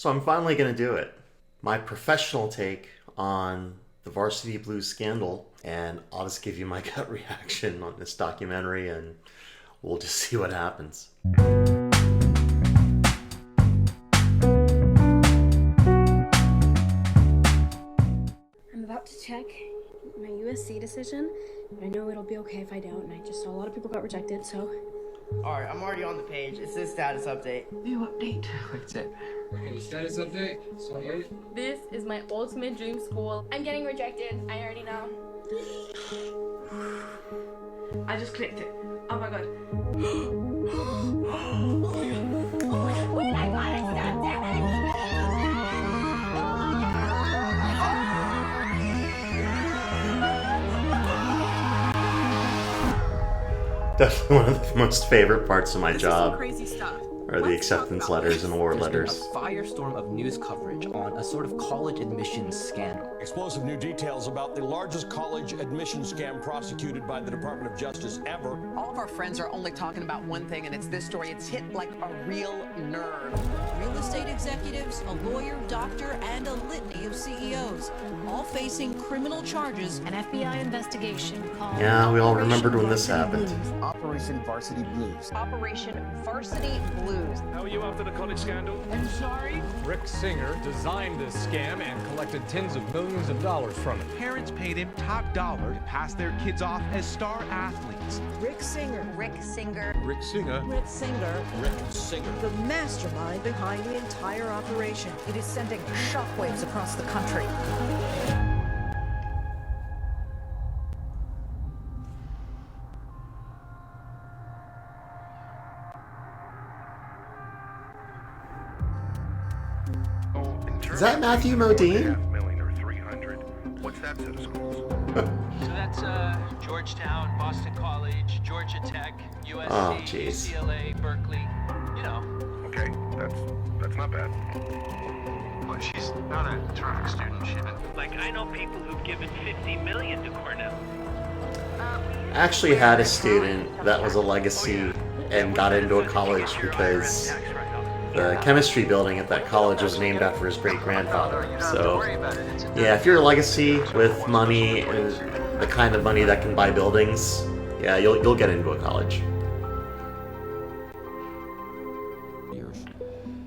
So I'm finally going to do it. My professional take on the Varsity Blues scandal, and I'll just give you my gut reaction on this documentary, and we'll just see what happens. I'm about to check my USC decision, but I know it'll be okay if I don't, and I just saw a lot of people got rejected, so... Alright, I'm already on the page. It says status update. New update. What's it? Any status update? Sorry. This is my ultimate dream school. I'm getting rejected. I already know. I just clicked it. Oh my god. Wait, I got accepted! Definitely one of the most favorite parts of my job Crazy stuff. are the acceptance letters and award letters. A firestorm of news coverage on a sort of college admissions scandal. Explosive new details about the largest college admission scam prosecuted by the Department of Justice ever. All of our friends are only talking about one thing, and it's this story. It's hit like a real nerve. Real estate executives, a lawyer, doctor, and a litany of CEOs, all facing criminal charges. An FBI investigation called... Yeah, we all remembered when this happened. Operation Varsity Blues. Operation Varsity Blues. How are you after the college scandal? I'm sorry? Rick Singer designed this scam and collected tens of millions of dollars from it. Parents paid him top dollar to pass their kids off as star athletes. Rick Singer. Rick Singer. Rick Singer? Rick Singer. Rick Singer. The mastermind behind the entire operation. It is sending shockwaves across the country. Is that Matthew Modine? What's that set of schools? So that's Georgetown, Boston College, Georgia Tech, USC, Oh, jeez. UCLA, Berkeley. You know. Okay, that's not bad. But she's not a terrific student. She like I know people who've given 50 million to Cornell. I actually had a student that was a legacy and got into a college because the chemistry building at that college was named after his great-grandfather. So, yeah, if you're a legacy with money, the kind of money that can buy buildings, yeah, you'll get into a college.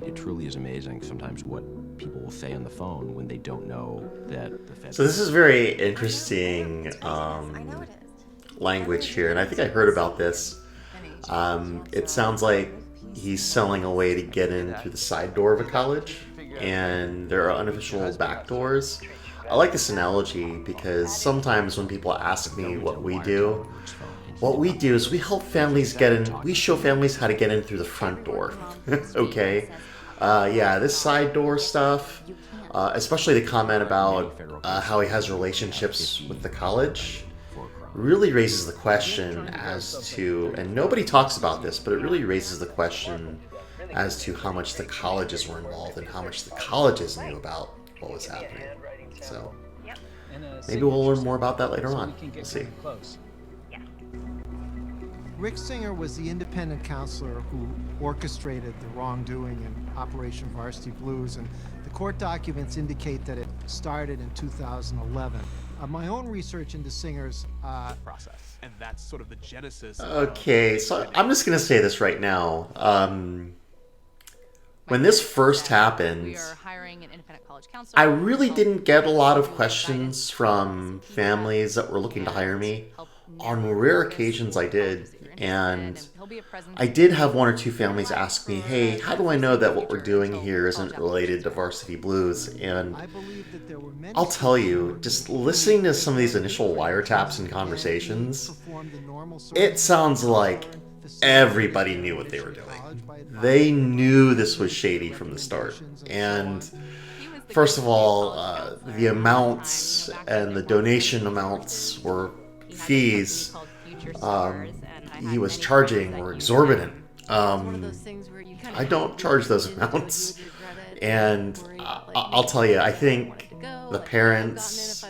It truly is amazing sometimes what people will say on the phone when they don't know that the Fed... So this is very interesting language here, and I think I heard about this. It sounds like he's selling a way to get in through the side door of a college, and there are unofficial back doors. I like this analogy because sometimes when people ask me what we do is we help families get in, we show families how to get in through the front door. Okay? Yeah, this side door stuff, especially the comment about how he has relationships with the college, really raises the question as to, and nobody talks about this, but it really raises the question as to how much the colleges were involved and how much the colleges knew about what was happening. So maybe we'll learn more about that later on. We'll see. Rick Singer was the independent counselor who orchestrated the wrongdoing in Operation Varsity Blues, and the court documents indicate that it started in 2011. My own research into Singer's process. And that's sort of the genesis. Okay, so I'm just going to say this right now. When this first happened, I really didn't get a lot of questions from families that were looking to hire me. On rare occasions I did, and I did have one or two families ask me, hey, how do I know that what we're doing here isn't related to Varsity Blues? And I'll tell you, just listening to some of these initial wiretaps and conversations, it sounds like everybody knew what they were doing. They knew this was shady from the start. And first of all, the amounts and the donation amounts were fees he was charging were exorbitant. I don't charge those amounts, and I'll tell you, I think the parents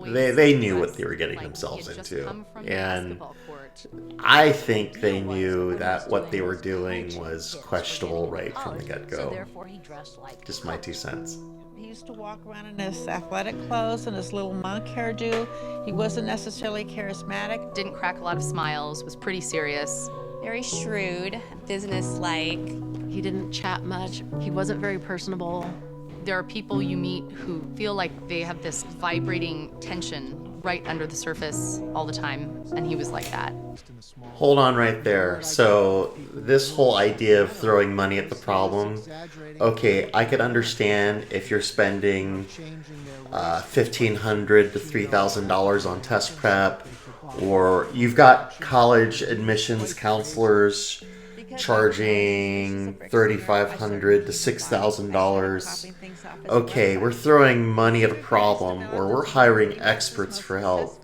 they knew what they were getting themselves into, and I think they knew that what they were doing was questionable right from the get-go. Just my 2 cents. He used to walk around in his athletic clothes and his little monk hairdo. He wasn't necessarily charismatic. Didn't crack a lot of smiles, was pretty serious. Very shrewd, business-like. He didn't chat much. He wasn't very personable. There are people you meet who feel like they have this vibrating tension right under the surface all the time, and he was like that. Hold on right there. So this whole idea of throwing money at the problem, okay, I could understand if you're spending $1,500 to $3,000 on test prep, or you've got college admissions counselors charging $3,500 to $6,000. Okay, we're throwing money at a problem, or we're hiring experts for help.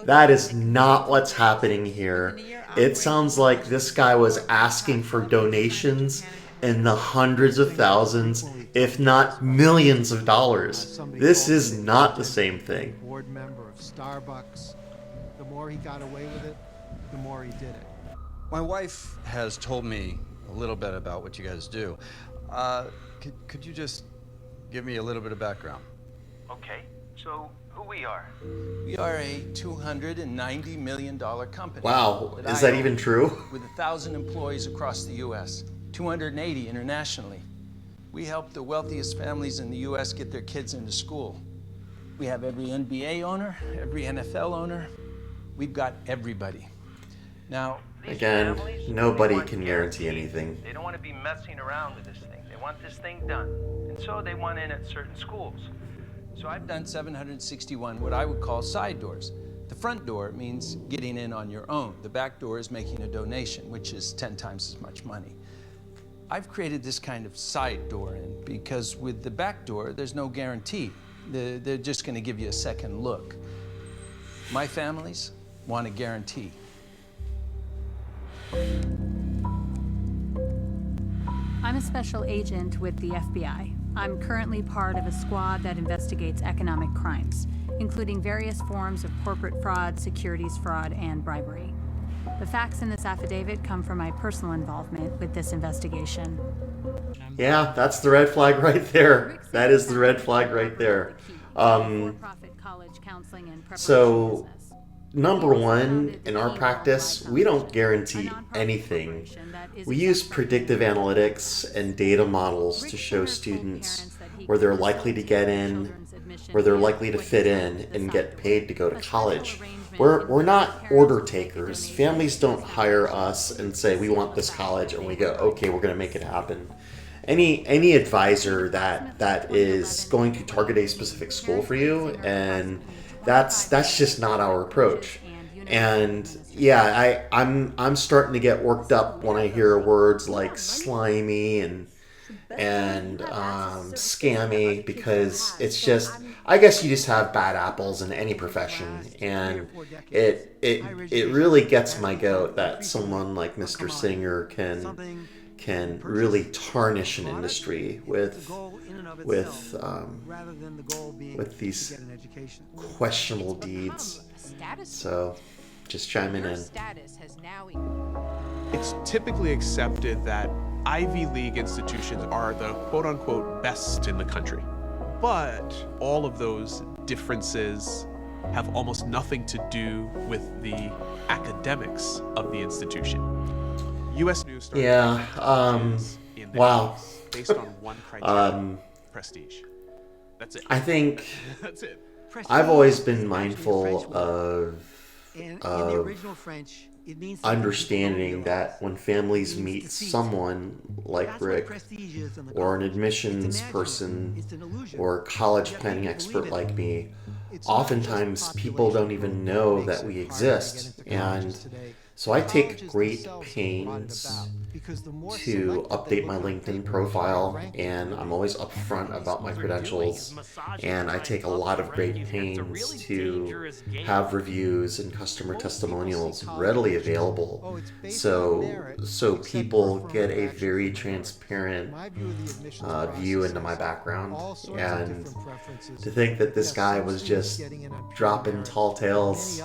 That is not what's happening here. It sounds like this guy was asking for donations in the hundreds of thousands, if not millions of dollars. This is not the same thing. Board member of Starbucks. The more he got away with it, the more he did it. My wife has told me a little bit about what you guys do. Could you just give me a little bit of background? Okay, so who we are? We are a $290 million company. Wow, is that even true? With 1,000 employees across the U.S., 280 internationally. We help the wealthiest families in the U.S. get their kids into school. We have every NBA owner, every NFL owner. We've got everybody. Now, again, nobody can guarantee anything. They don't want to be messing around with this thing. They want this thing done. And so they want in at certain schools. So I've done 761 what I would call side doors. The front door means getting in on your own. The back door is making a donation, which is 10 times as much money. I've created this kind of side door in because with the back door, there's no guarantee. They're just going to give you a second look. My families want a guarantee. I'm a special agent with the FBI. I'm currently part of a squad that investigates economic crimes, including various forms of corporate fraud, securities fraud, and bribery. The facts in this affidavit come from my personal involvement with this investigation. Yeah, that's the red flag right there. That is the red flag right there. So, number one, in our practice, we don't guarantee anything. We use predictive analytics and data models to show students where they're likely to get in, where they're likely to fit in, and get paid to go to college. We're not order takers. Families don't hire us and say, we want this college, and we go, okay, we're going to make it happen. Any advisor that is going to target a specific school for you, and that's just not our approach. And yeah, I'm starting to get worked up when I hear words like slimy and scammy, because it's just, I guess you just have bad apples in any profession, and it really gets my goat that someone like Mr. Singer can really tarnish an industry with these questionable deeds. So just chiming in. It's typically accepted that Ivy League institutions are the quote-unquote best in the country. But all of those differences have almost nothing to do with the academics of the institution. U.S. News started wow. based on one criteria, prestige. That's it. I think That's it. I've always been mindful of understanding that when families meet someone like Rick, or an admissions person, or a college planning expert like me, oftentimes people don't even know that we exist. And So I take great pains to update my LinkedIn profile, and I'm always upfront about my credentials, and I take a lot of great pains to have reviews and customer testimonials readily available, so people get a very transparent view into my background. And to think that this guy was just dropping tall tales,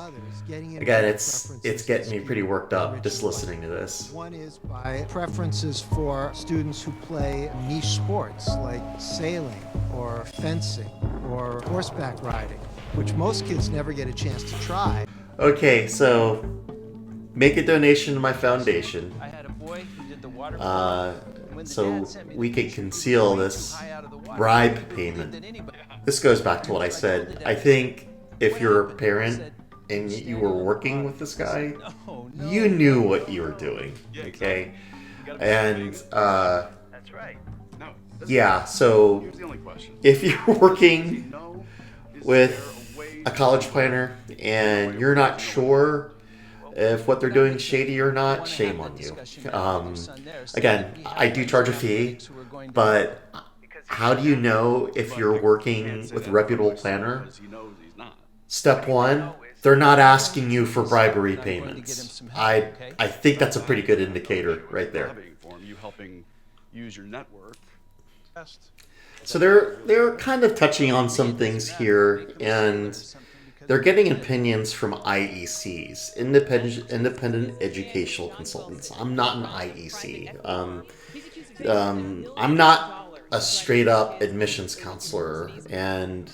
again, it's getting me pretty worked up just listening to this. One is by preferences for students who play niche sports like sailing or fencing or horseback riding, which most kids never get a chance to try. Okay, so make a donation to my foundation so we can conceal this bribe payment. This goes back to what I said. I think if you're a parent and you were working with this guy, you knew what you were doing, okay? And yeah, so if you're working with a college planner and you're not sure if what they're doing is shady or not, shame on you. Again, I do charge a fee, but how do you know if you're working with a reputable planner? Step one, they're not asking you for bribery payments. I think that's a pretty good indicator right there. You helping use your network. So they're kind of touching on some things here, and they're getting opinions from IECs, independent educational consultants. I'm not an IEC. I'm not a straight up admissions counselor, and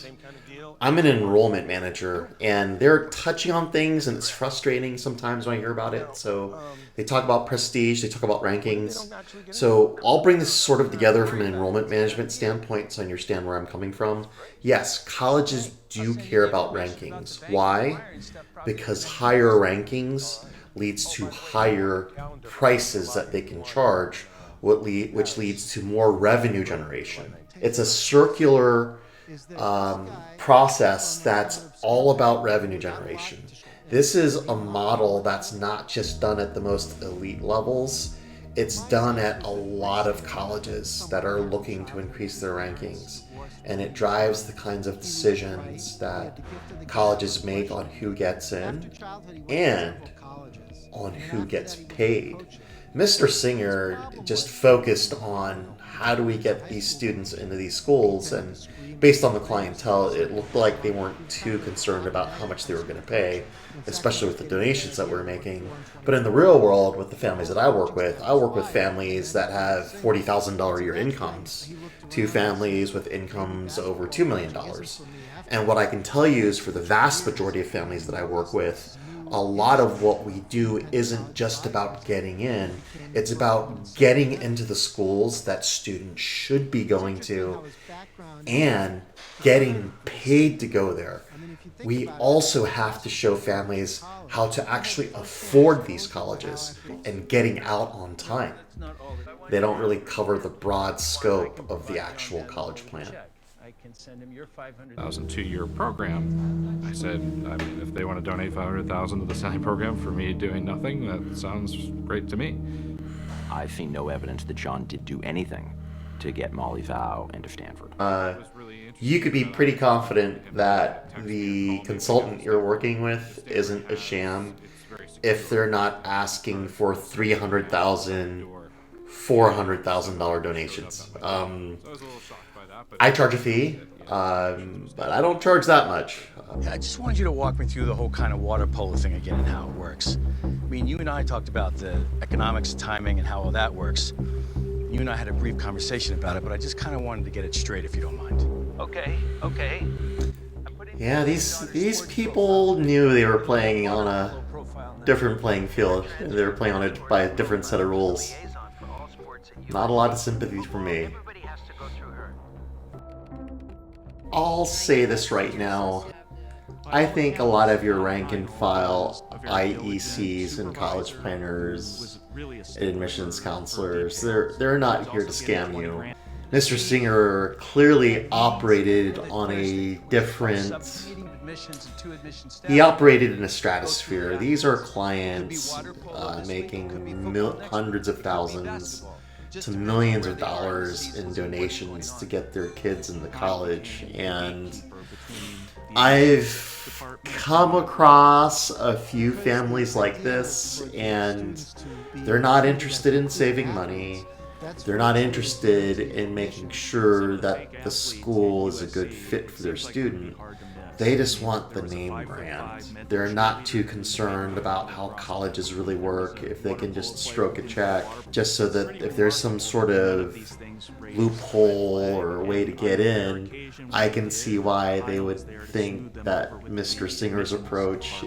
I'm an enrollment manager, and they're touching on things, and it's frustrating sometimes when I hear about it. So they talk about prestige, they talk about rankings. So I'll bring this sort of together from an enrollment management standpoint so you understand where I'm coming from. Yes, colleges do care about rankings. Why? Because higher rankings leads to higher prices that they can charge, which leads to more revenue generation. It's a circular process that's all about revenue generation. This is a model that's not just done at the most elite levels. It's done at a lot of colleges that are looking to increase their rankings. And it drives the kinds of decisions that colleges make on who gets in and on who gets paid. Mr. Singer just focused on how do we get these students into these schools, and based on the clientele, it looked like they weren't too concerned about how much they were going to pay, especially with the donations that we're making. But in the real world, with the families that I work with families that have $40,000 a year incomes to families with incomes over $2 million. And what I can tell you is for the vast majority of families that I work with, a lot of what we do isn't just about getting in, it's about getting into the schools that students should be going to and getting paid to go there. We also have to show families how to actually afford these colleges and getting out on time. They don't really cover the broad scope of the actual college plan. That was a 2-year program. I said, I mean, if they want to donate $500,000 to the SAG program for me doing nothing, that sounds great to me. I've seen no evidence that John did do anything to get Molly Vow into Stanford. You could be pretty confident that the consultant you're working with isn't a sham if they're not asking for $300,000, $400,000 donations. I charge a fee, but I don't charge that much. I just wanted you to walk me through the whole kind of water polo thing again and how it works. I mean, you and I talked about the economics, timing, and how all that works. You and I had a brief conversation about it, but I just kind of wanted to get it straight, if you don't mind. Okay. Yeah, these people knew they were playing on a different playing field. They were playing on it by a different set of rules. Not a lot of sympathy for me. I'll say this right now. I think a lot of your rank and file IECs and college planners, admissions counselors, they're not here to scam you. Mr. Singer clearly operated on a different... He operated in a stratosphere. These are clients making hundreds of thousands to millions of dollars in donations to get their kids into college. And I've come across a few families like this, and they're not interested in saving money. They're not interested in making sure that the school is a good fit for their student. They just want the name brand. They're not too concerned about how colleges really work, if they can just stroke a check, just so that if there's some sort of loophole or way to get in, I can see why they would think that Mr. Singer's approach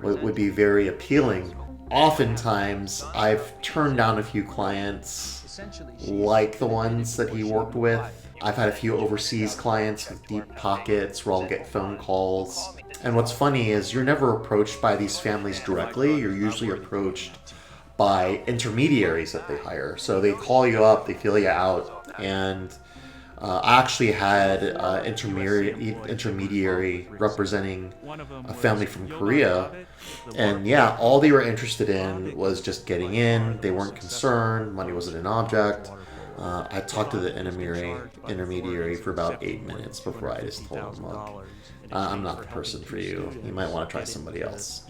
would be very appealing. Oftentimes, I've turned down a few clients like the ones that he worked with. I've had a few overseas clients with deep pockets where I'll get phone calls. And what's funny is you're never approached by these families directly. You're usually approached by intermediaries that they hire. So they call you up, they feel you out, and I actually had an intermediary representing a family from Korea, and yeah, all they were interested in was just getting in. They weren't concerned. Money wasn't an object. I talked to the intermediary for about 8 minutes before I just told him, look, I'm not the person for you. You might want to try somebody else.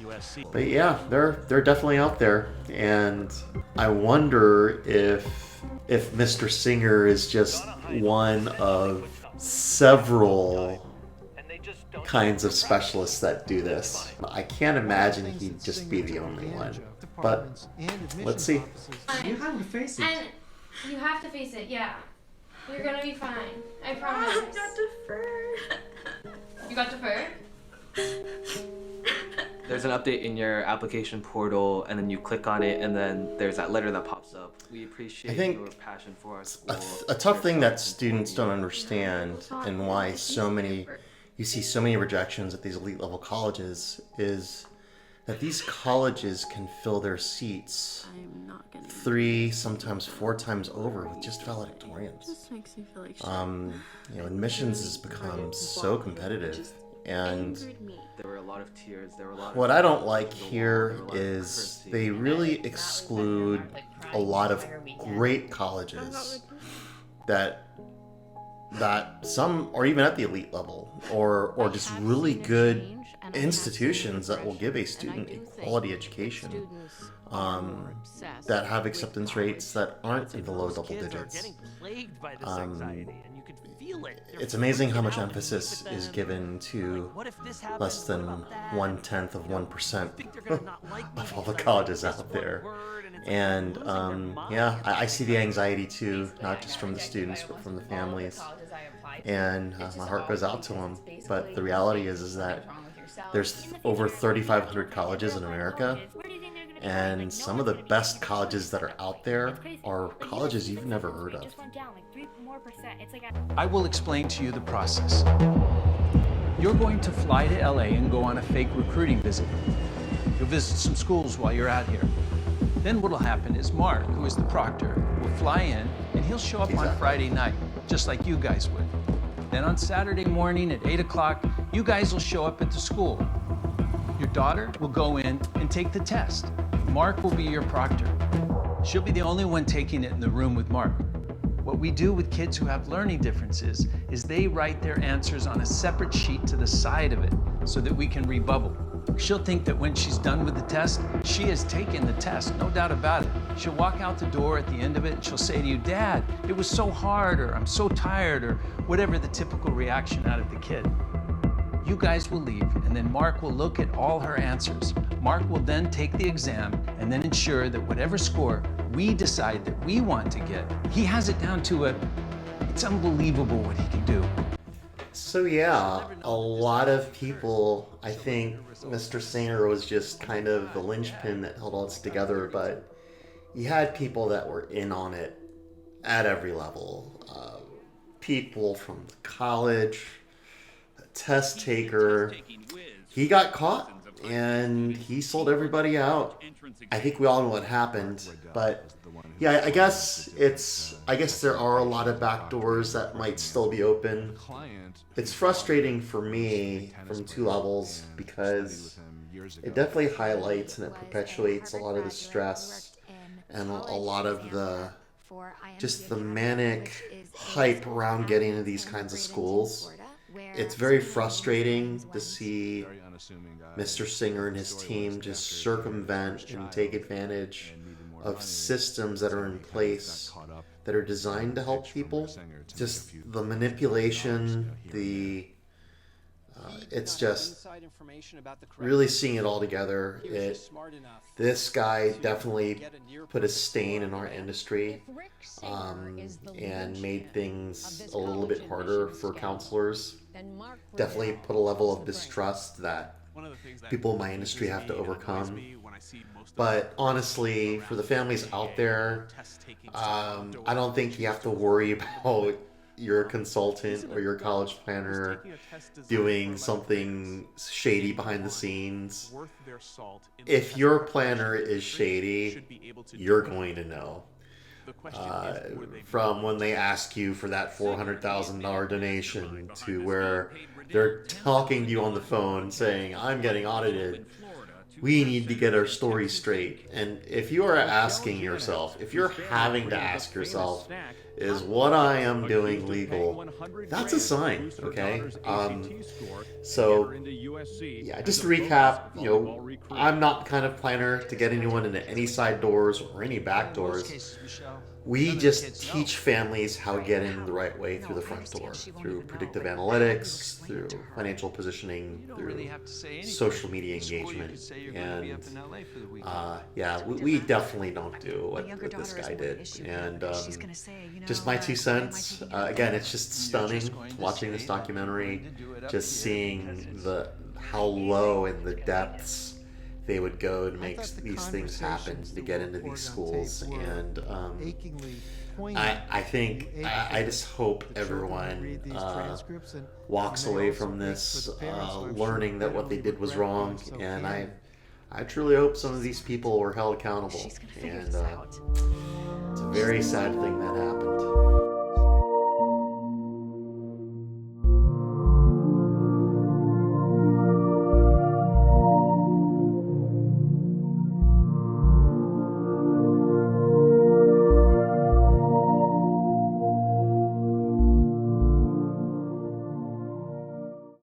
But yeah, they're definitely out there, and I wonder if Mr. Singer is just one of several kinds of specialists that do this. I can't imagine he'd just be the only one. But let's see. You have to face it. And you have to face it, yeah. You're gonna be fine. I promise. I got deferred. You got deferred? There's an update in your application portal, and then you click on it, and then there's that letter that pops up. We appreciate your passion for our school. A tough thing that students don't understand, and why you see so many rejections at these elite level colleges, is that these colleges can fill their seats 3, sometimes 4 times over with just valedictorians. Just makes me feel like admissions has become so competitive, and there were a lot of tears. There were a lot. What I don't like here is they really exclude a lot of great colleges that some are even at the elite level, or just really good institutions that will give a student a quality education, that have acceptance rates that aren't in the low double digits. It's amazing how much emphasis is given to less than 1/10 of 1% of all the colleges out there. And yeah, I see the anxiety too, not just from the students, but from the families. And my heart goes out to them. But the reality is that there's over 3,500 colleges in America, and some of the best colleges that are out there are colleges you've never heard of. I will explain to you the process. You're going to fly to LA and go on a fake recruiting visit. You'll visit some schools while you're out here. Then what'll happen is Mark, who is the proctor, will fly in, and he'll show up on Friday night, just like you guys would. Then on Saturday morning at 8 o'clock, you guys will show up at the school. Your daughter will go in and take the test. Mark will be your proctor. She'll be the only one taking it in the room with Mark. What we do with kids who have learning differences is they write their answers on a separate sheet to the side of it so that we can rebubble. She'll think that when she's done with the test, she has taken the test, no doubt about it. She'll walk out the door at the end of it and she'll say to you, "Dad, it was so hard," or "I'm so tired," or whatever the typical reaction out of the kid. You guys will leave, and then Mark will look at all her answers. Mark will then take the exam and then ensure that whatever score we decide that we want to get, he has it down to it's unbelievable what he can do. So yeah, a lot of people, I think Mr. Singer was just kind of the linchpin that held all this together, but you had people that were in on it at every level. People from college, a test taker. He got caught. and he sold everybody out. I think we all know what happened, but yeah, I guess there are a lot of back doors that might still be open. It's frustrating for me from two levels because it definitely highlights and it perpetuates a lot of the stress and a lot of the just the manic hype around getting into these kinds of schools. It's very frustrating to see Mr. Singer and his team just circumvent and take advantage of systems that are in place that are designed to help people. Just the manipulation, it's just really seeing it all together. This guy definitely put a stain in our industry and made things a little bit harder for counselors. Definitely put a level of distrust that people in my industry have to overcome. But honestly, for the families out there, I don't think you have to worry about your consultant or your college planner doing something shady behind the scenes. If your planner is shady, you're going to know. From when they ask you for that $400,000 donation to where they're talking to you on the phone saying, I'm getting audited. We need to get our story straight. And if you are asking yourself, if you're having to ask yourself, is what I am doing legal? That's a sign, okay? So, yeah, just to recap, I'm not the kind of planner to get anyone into any side doors or any back doors. We just teach families how to get in the right way through the front door, through predictive analytics, through financial positioning, through social media engagement. And yeah, we definitely don't do what this guy did. And just my 2 cents. Again, it's just stunning watching this documentary, just seeing how low in the depths they would go to make these things happen to get into these schools. And I just hope everyone walks away from this learning that what they did was wrong. And I truly hope some of these people were held accountable. And it's a very sad thing that happened.